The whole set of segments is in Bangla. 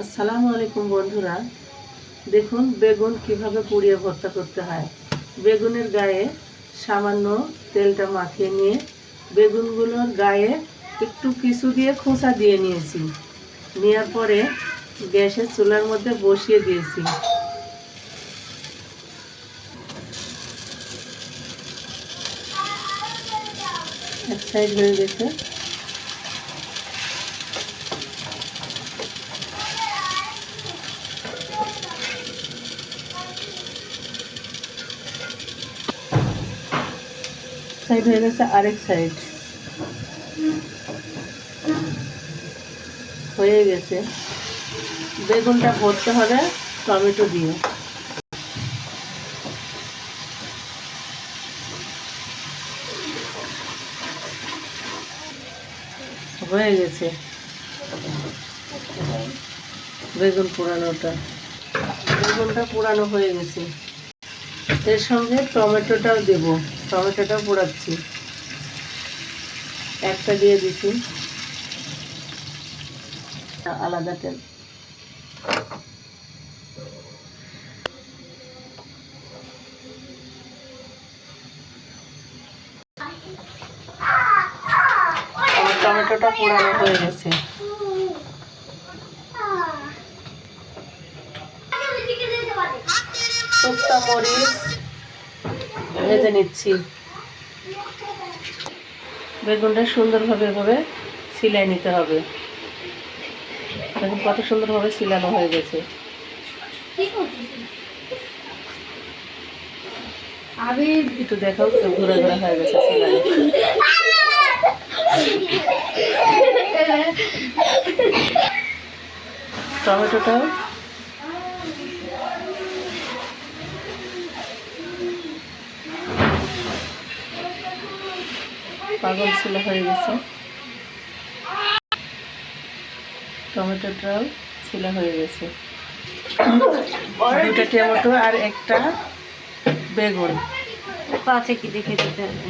আসসালামু আলাইকুম বন্ধুরা, দেখুন বেগুন কিভাবে পুড়িয়ে ভর্তা করতে হয়। বেগুনের গায়ে সামান্য তেলটা মাখিয়ে নিয়ে বেগুনগুলোর গায়ে একটু কিছু দিয়ে খোসা দিয়ে নিয়েছি। নেওয়ার পরে গ্যাসের চুলার মধ্যে বসিয়ে দিয়েছি। এক সাইড হয়ে গেছে। সাইড হয়ে গেছে, আরেক সাইড হয়ে গেছে। বেগুনটা ভরতে হবে টমেটো দিয়ে। হয়ে গেছে বেগুনটা পোড়ানো হয়ে গেছে। এর সঙ্গে টমেটোটাও দেব, টমেটোটাও পোড়াচ্ছি। একটা দিয়ে দিচ্ছি, আলাদা তেল। টমেটোটা পোড়ানো হয়ে গেছে। শুকনো মরিচ ভেজে নিচ্ছি। বেগুনটা সুন্দরভাবে এভাবে সিলাই নিতে হবে। দেখুন কত সুন্দরভাবে সিলানো হয়ে গেছে। আমি একটু দেখাও, ঘুরে ঘুরে হয়ে গেছে সিলানো। টমেটোটাও পাগল ছিল হয়ে গেছে। টমেটোটাও ছিলা হয়ে গেছে। দুটা টমেটো আর একটা বেগুন আছে, কি দেখে দিতে হবে।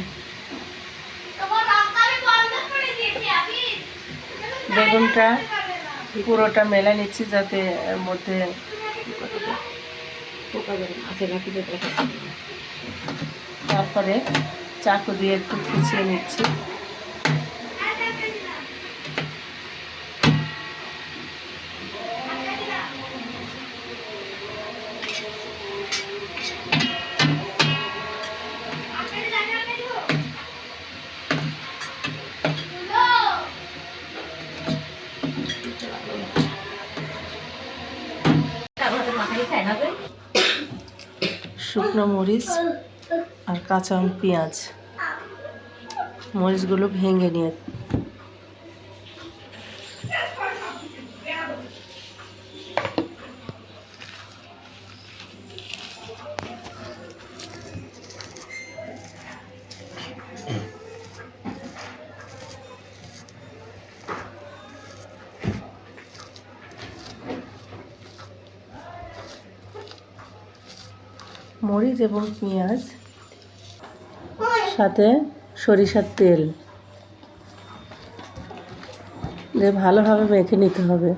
বেগুনটা পুরোটা মেলা নিচ্ছি যাতে এর মধ্যে তারপরে চাকু দিয়ে একটু কুচিয়ে নিচ্ছি। শুকনো মরিচ আর কাঁচা পেঁয়াজ, মরিচগুলো ভেঙে নিয়ে মরিচ এবং পেঁয়াজ সাথে সরিষার তেল দিয়ে ভালোভাবে মেখে নিতে হবে।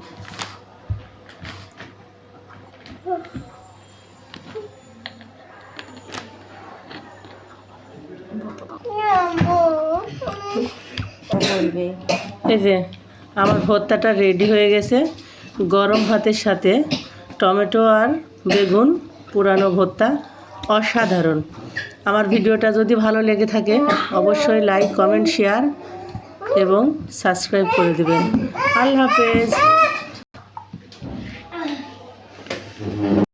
এই যে আমার ভর্তাটা রেডি হয়ে গেছে। গরম ভাতের সাথে টমেটো আর বেগুন পুরানো ভর্তা অসাধারণ। আমার ভিডিওটা যদি ভালো লেগে থাকে অবশ্যই লাইক, কমেন্ট, শেয়ার এবং সাবস্ক্রাইব করে দেবেন। আল্লাহ হাফেজ।